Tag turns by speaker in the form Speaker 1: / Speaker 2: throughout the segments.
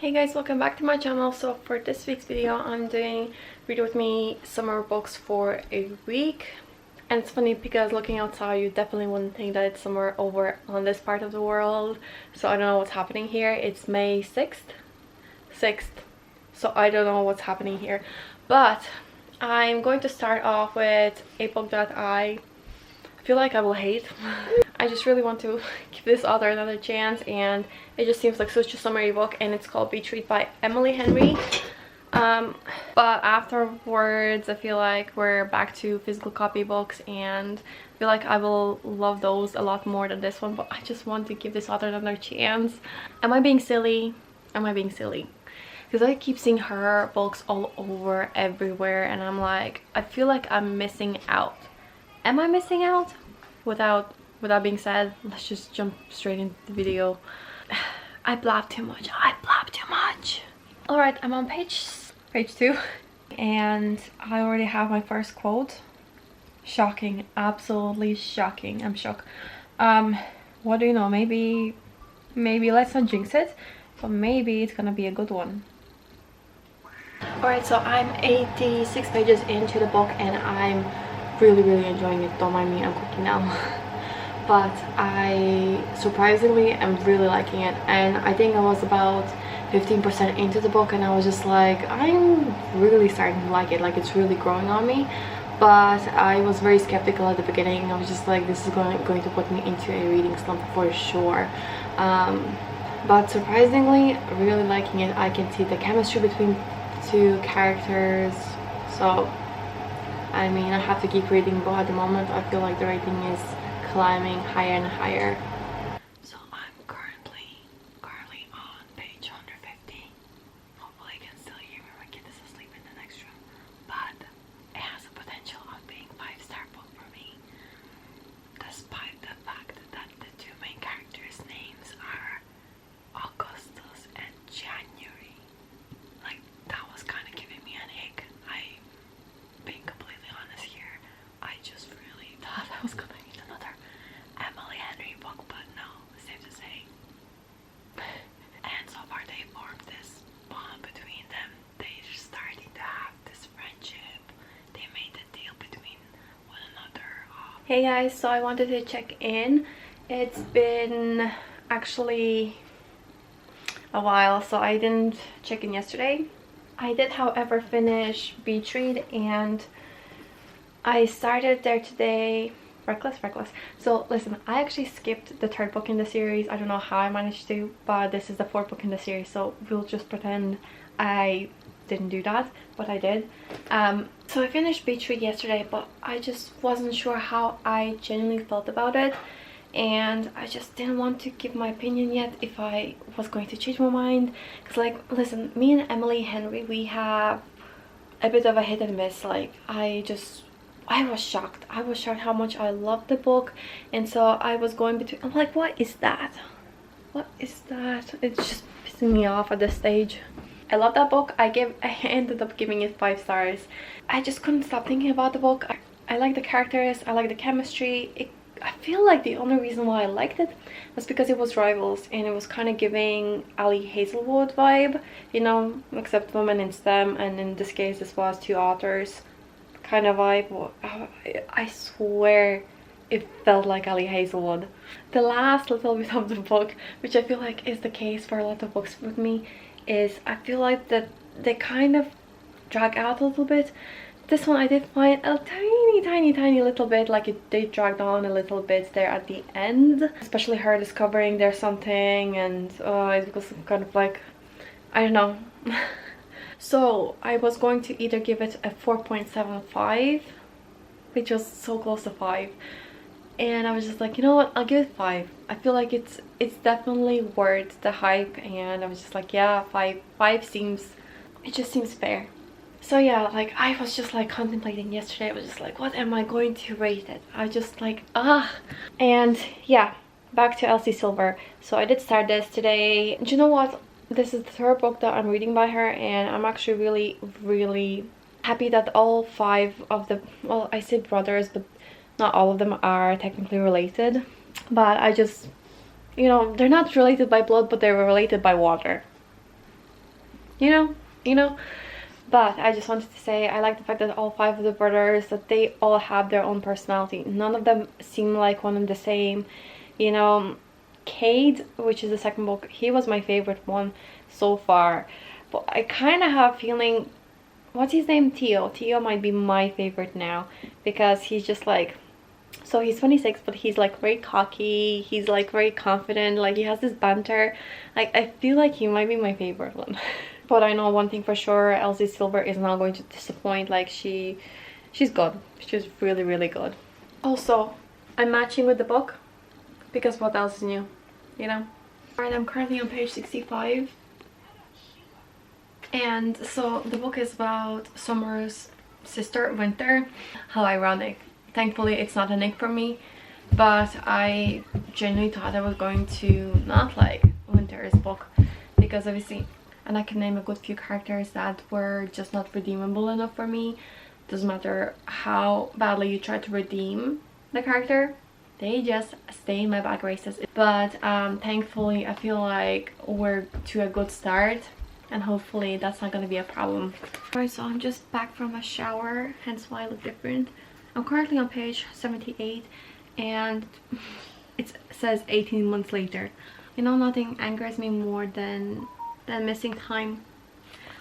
Speaker 1: Hey guys, welcome back to my channel. So for this week's video, I'm doing read with me summer books for a week. And it's funny because looking outside, you definitely wouldn't think that it's summer over on this part of the world. So I don't know what's happening here. It's May 6th. So I don't know what's happening here. But I'm going to start off with a book that I feel like I will hate. I just really want to give this author another chance, and it just seems like such a summery book, and it's called Beach Read by Emily Henry. But afterwards I feel like we're back to physical copy books, and I feel like I will love those a lot more than this one, but I just want to give this author another chance. Am I being silly? Am I being silly? Because I keep seeing her books all over everywhere, and I'm like, I feel like I'm missing out. Am I missing out? Without being said, let's just jump straight into the video. I blab too much. Alright, I'm on page 2, and I already have my first quote. Shocking, absolutely shocking. I'm shocked. What do you know? Maybe let's not jinx it, but maybe it's gonna be a good one. Alright, so I'm 86 pages into the book, and I'm really enjoying it. Don't mind me, I'm cooking now. But I surprisingly am really liking it, and I think I was about 15% into the book, and I was just like, I'm really starting to like it, like it's really growing on me. But I was very skeptical at the beginning. I was just like, this is going to put me into a reading slump for sure. But surprisingly, really liking it. I can see the chemistry between two characters, so I mean, I have to keep reading, but at the moment I feel like the rating is climbing higher and higher. So I'm currently on page 150. Hopefully you can still hear me. My kid is asleep in the next room, but it has a potential of being 5-star book for me, despite the fact that the two main characters' names are Augustus and January. Like, that was kind of giving me an ick. Being completely honest here, I just really thought I was gonna read another Emily Henry book, but no, safe to say. And so far they formed this bond between them. They're starting to have this friendship. They made a deal between one another. Hey guys, so I wanted to check in. It's been actually a while, so I didn't check in yesterday. I did, however, finish Beach Read, and I started there today. Reckless. So listen, I actually skipped the third book in the series. I don't know how I managed to, but this is the fourth book in the series, so we'll just pretend I didn't do that, but I did. So I finished Beach Read yesterday, but I just wasn't sure how I genuinely felt about it, and I just didn't want to give my opinion yet if I was going to change my mind. Because, like, listen, me and Emily Henry, we have a bit of a hit and miss. Like, I was shocked how much I loved the book, and so I was going between, I'm like, what is that? It's just pissing me off at this stage. I love that book. I ended up giving it 5 stars. I just couldn't stop thinking about the book. I like the characters, I like the chemistry. I feel like the only reason why I liked it was because it was rivals, and it was kind of giving Ali Hazelwood vibe, you know, except women in STEM, and in this case this was 2 authors kind of vibe. I swear it felt like Ali Hazelwood. The last little bit of the book, which I feel like is the case for a lot of books with me, is I feel like that they kind of drag out a little bit. This one I did find a tiny little bit, like they dragged on a little bit there at the end, especially her discovering there's something, and it was kind of like, I don't know. So I was going to either give it a 4.75, which was so close to 5, and I was just like, you know what, I'll give it 5. I feel like it's definitely worth the hype, and I was just like, yeah, 5 it just seems fair. So yeah, like, I was just like contemplating yesterday. I was just like, what am I going to rate it? I just like, and yeah, back to Elsie Silver. So I did start this today. Do you know what, this is the third book that I'm reading by her, and I'm actually really happy that all 5 of the, well, I say brothers, but not all of them are technically related. But I just, you know, they're not related by blood, but they were related by water. you know. But I just wanted to say I like the fact that all 5 of the brothers, that they all have their own personality. None of them seem like one and the same, you know. Cade, which is the second book, he was my favorite one so far, but I kind of have a feeling, what's his name, Theo might be my favorite now, because he's just like, so he's 26, but he's like very cocky, he's like very confident, like he has this banter. Like I feel like he might be my favorite one. But I know one thing for sure, Elsie Silver is not going to disappoint. Like she's good. She's really, really good. Also, I'm matching with the book because what else is new, you know? Alright, I'm currently on page 65. And so the book is about Summer's sister, Winter. How ironic. Thankfully, it's not a nick for me, but I genuinely thought I was going to not like Winter's book because obviously, and I can name a good few characters that were just not redeemable enough for me. Doesn't matter how badly you try to redeem the character, they just stay in my bad graces. But thankfully I feel like we're to a good start, and hopefully that's not going to be a problem. Alright, so I'm just back from a shower, hence why I look different. I'm currently on page 78 and it says 18 months later. You know, nothing angers me more than missing time.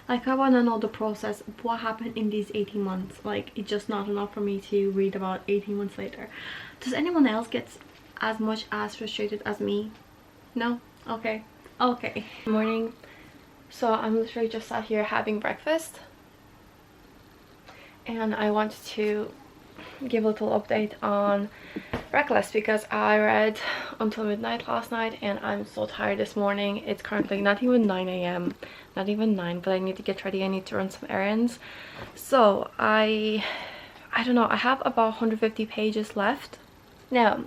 Speaker 1: Like I want to know the process of what happened in these 18 months. Like it's just not enough for me to read about 18 months later. Does anyone else get as much as frustrated as me? No? Okay. Okay. Good morning. So I'm literally just sat here having breakfast, and I wanted to give a little update on Reckless because I read until midnight last night and I'm so tired this morning. It's currently not even 9 a.m, not even 9, but I need to get ready. I need to run some errands. So I don't know, I have about 150 pages left. Now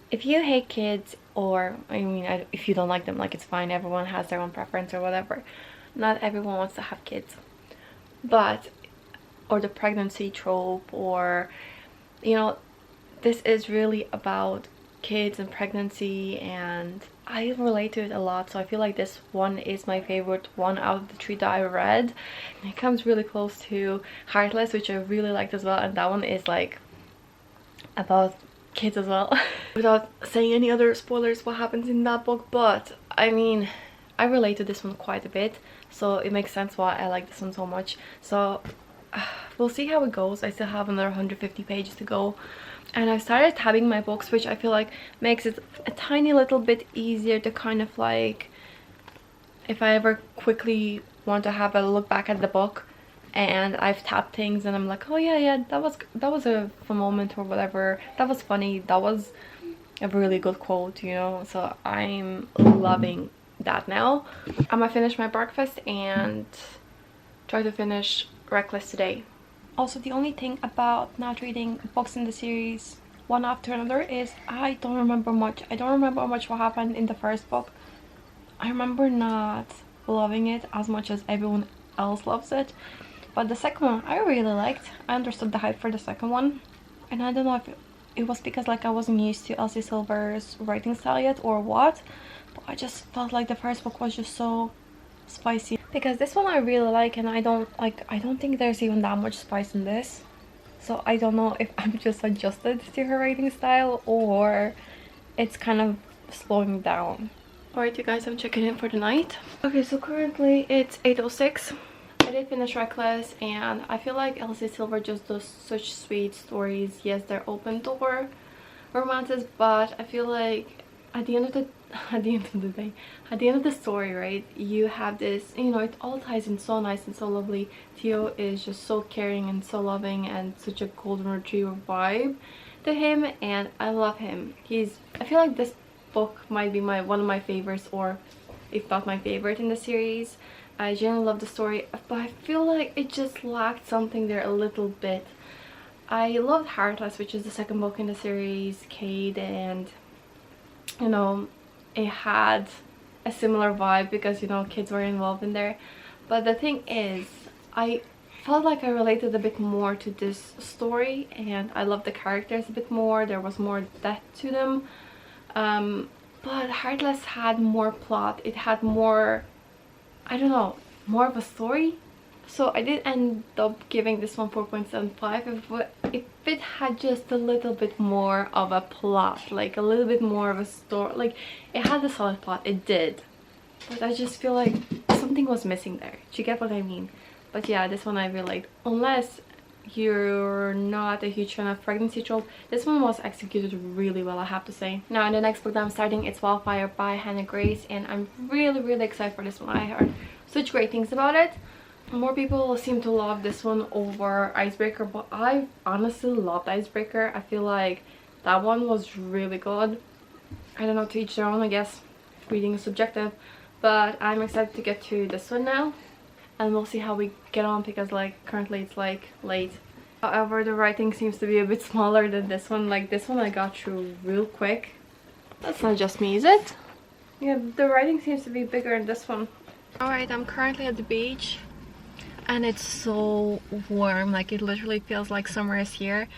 Speaker 1: if you hate kids, or I mean if you don't like them, like it's fine, everyone has their own preference or whatever. Not everyone wants to have kids, but or the pregnancy trope, or you know, this is really about kids and pregnancy, and I relate to it a lot. So I feel like this one is my favorite one out of the 3 that I read. It comes really close to Heartless, which I really liked as well, and that one is like about kids as well. Without saying any other spoilers what happens in that book, but I mean I relate to this one quite a bit, so it makes sense why I like this one so much. So we'll see how it goes. I still have another 150 pages to go, and I've started tabbing my books, which I feel like makes it a tiny little bit easier to kind of like, if I ever quickly want to have a look back at the book and I've tapped things and I'm like, oh yeah, that was a fun moment or whatever, that was funny, that was a really good quote, you know. So I'm loving that now. I'm gonna finish my breakfast and try to finish Reckless today. Also, the only thing about not reading books in the series one after another is I don't remember much. I don't remember much what happened in the first book. I remember not loving it as much as everyone else loves it, but the second one I really liked. I understood the hype for the second one, and I don't know if it was because like I wasn't used to Elsie Silver's writing style yet or what, but I just felt like the first book was just so spicy. Because this one I really like, and I don't think there's even that much spice in this. So I don't know if I'm just adjusted to her writing style or it's kind of slowing down. Alright you guys, I'm checking in for the night. Okay, so currently it's 8:06. I did finish Reckless, and I feel like Elsie Silver just does such sweet stories. Yes, they're open door romances, but I feel like at the end of the story, right, you have this, you know, it all ties in so nice and so lovely. Theo is just so caring and so loving, and such a golden retriever vibe to him, and I love him. I feel like this book might be one of my favorites, or if not my favorite in the series. I genuinely love the story, but I feel like it just lacked something there a little bit. I loved Heartless, which is the second book in the series, Cade, and you know, it had a similar vibe because, you know, kids were involved in there. But the thing is, I felt like I related a bit more to this story, and I loved the characters a bit more. There was more depth to them. But Heartless had more plot. It had more, I don't know, more of a story. So I did end up giving this one 4.75 if it had just a little bit more of a plot, like a little bit more of a story. Like, it had a solid plot, it did, but I just feel like something was missing there. Do you get what I mean? But yeah, this one I really liked. Unless you're not a huge fan of pregnancy trope, this one was executed really well, I have to say. Now, in the next book that I'm starting, it's Wildfire by Hannah Grace, and I'm really excited for this one. I heard such great things about it. More people seem to love this one over Icebreaker, but I honestly loved Icebreaker. I feel like that one was really good. I don't know, to each their own, I guess. Reading is subjective, but I'm excited to get to this one now, and we'll see how we get on, because like currently it's like late. However, the writing seems to be a bit smaller than this one. Like, this one I got through real quick. That's not just me, is it? Yeah, the writing seems to be bigger in this one. Alright, I'm currently at the beach. And it's so warm, like it literally feels like summer is here.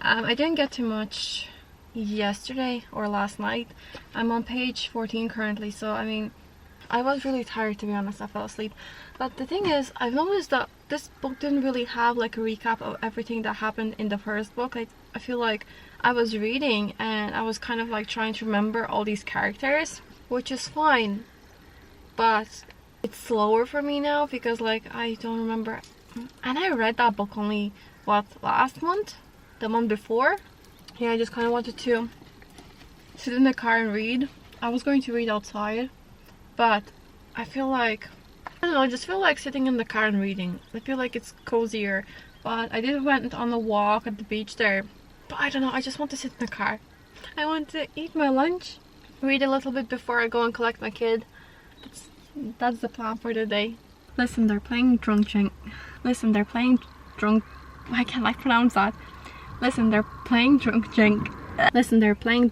Speaker 1: I didn't get too much yesterday or last night. I'm on page 14 currently, so I mean, I was really tired, to be honest. I fell asleep. But the thing is, I've noticed that this book didn't really have like a recap of everything that happened in the first book. I feel like I was reading and I was kind of like trying to remember all these characters, which is fine, but it's slower for me now because like I don't remember. And I read that book only, what, last month? The month before? Yeah, I just kind of wanted to sit in the car and read. I was going to read outside, but I feel like, I don't know, I just feel like sitting in the car and reading. I feel like it's cozier. But I did went on a walk at the beach there. But I don't know, I just want to sit in the car. I want to eat my lunch, read a little bit before I go and collect my kid. That's the plan for the day. Listen, they're playing drunk jank. Listen, they're playing drunk. Why can't I pronounce that? Listen, they're playing drunk jank. Listen, they're playing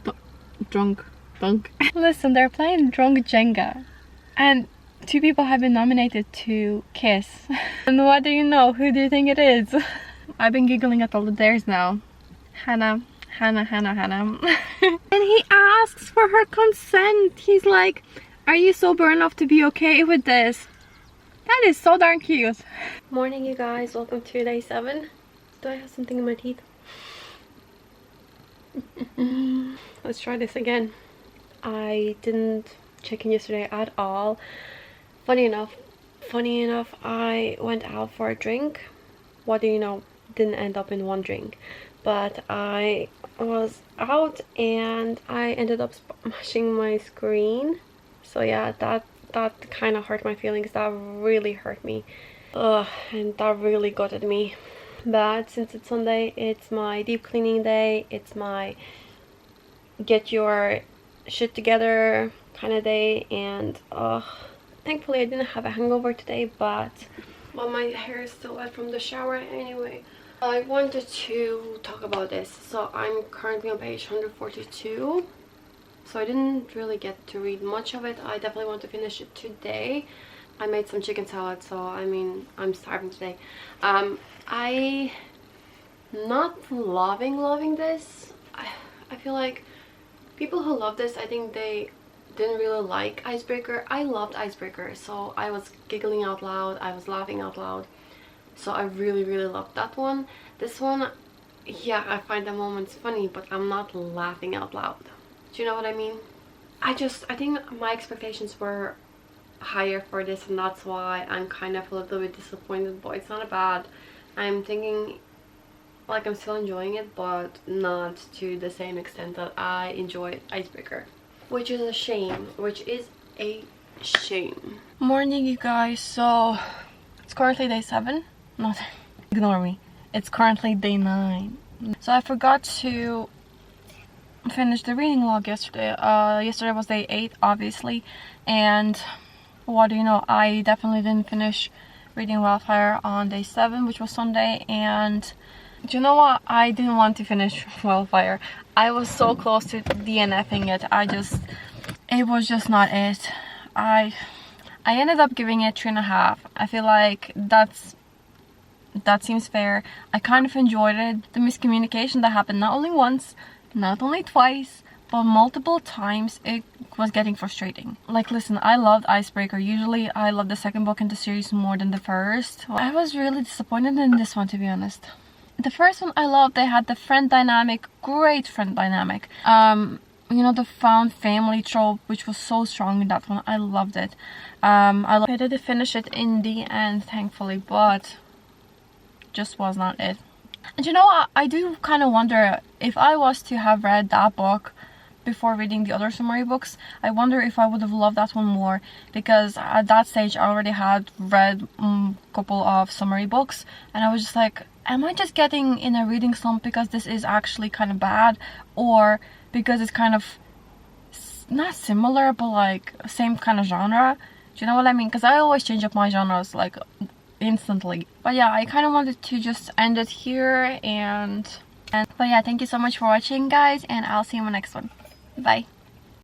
Speaker 1: drunk dunk. Listen, they're playing drunk Jenga, and 2 people have been nominated to kiss. And what do you know? Who do you think it is? I've been giggling at all the dares now. Hannah. And he asks for her consent. He's like, are you sober enough to be okay with this? That is so darn cute. Morning, you guys. Welcome to day 7. Do I have something in my teeth? Let's try this again. I didn't check in yesterday at all. Funny enough, I went out for a drink. What do you know? Didn't end up in one drink. But I was out and I ended up smashing my screen. So yeah, that kind of hurt my feelings. That really hurt me. And that really gutted me. But since it's Sunday, it's my deep cleaning day. It's my get your shit together kind of day. And thankfully I didn't have a hangover today, but my hair is still wet from the shower anyway. I wanted to talk about this. So I'm currently on page 142. So I didn't really get to read much of it. I definitely want to finish it today. I made some chicken salad, so I mean, I'm starving today. I not loving this. I feel like people who love this, I think they didn't really like Icebreaker. I loved Icebreaker, so I was giggling out loud, I was laughing out loud. So I really loved that one. This one, yeah, I find the moments funny, but I'm not laughing out loud. Do you know what I mean? I think my expectations were higher for this, and that's why I'm kind of a little bit disappointed, but it's not bad. I'm thinking like I'm still enjoying it, but not to the same extent that I enjoyed Icebreaker, which is a shame. Morning, you guys. So it's currently day 7. Not ignore me, it's currently day 9. So I forgot to finish the reading log yesterday. Yesterday was day 8, obviously, and what do you know, I definitely didn't finish reading Wildfire on day 7, which was Sunday. And do you know what? I didn't want to finish Wildfire. I was so close to DNFing it. It was just not it. I ended up giving it 3.5. I feel like that seems fair. I kind of enjoyed it. The miscommunication that happened not only once, not only twice, but multiple times it was getting frustrating. Like, listen, I loved Icebreaker. Usually I love the second book in the series more than the first. I was really disappointed in this one, to be honest. The first one I loved. They had the friend dynamic, great friend dynamic. You know, the found family trope, which was so strong in that one. I loved it. I didn't finish it in the end, thankfully, but just was not it. And you know, I do kind of wonder if I was to have read that book before reading the other summary books, I wonder if I would have loved that one more, because at that stage I already had read a couple of summary books, and I was just like, am I just getting in a reading slump because this is actually kind of bad, or because it's kind of not similar but like same kind of genre? Do you know what I mean? Because I always change up my genres like instantly. But yeah, I kind of wanted to just end it here, but yeah, thank you so much for watching, guys, and I'll see you in the next one. Bye.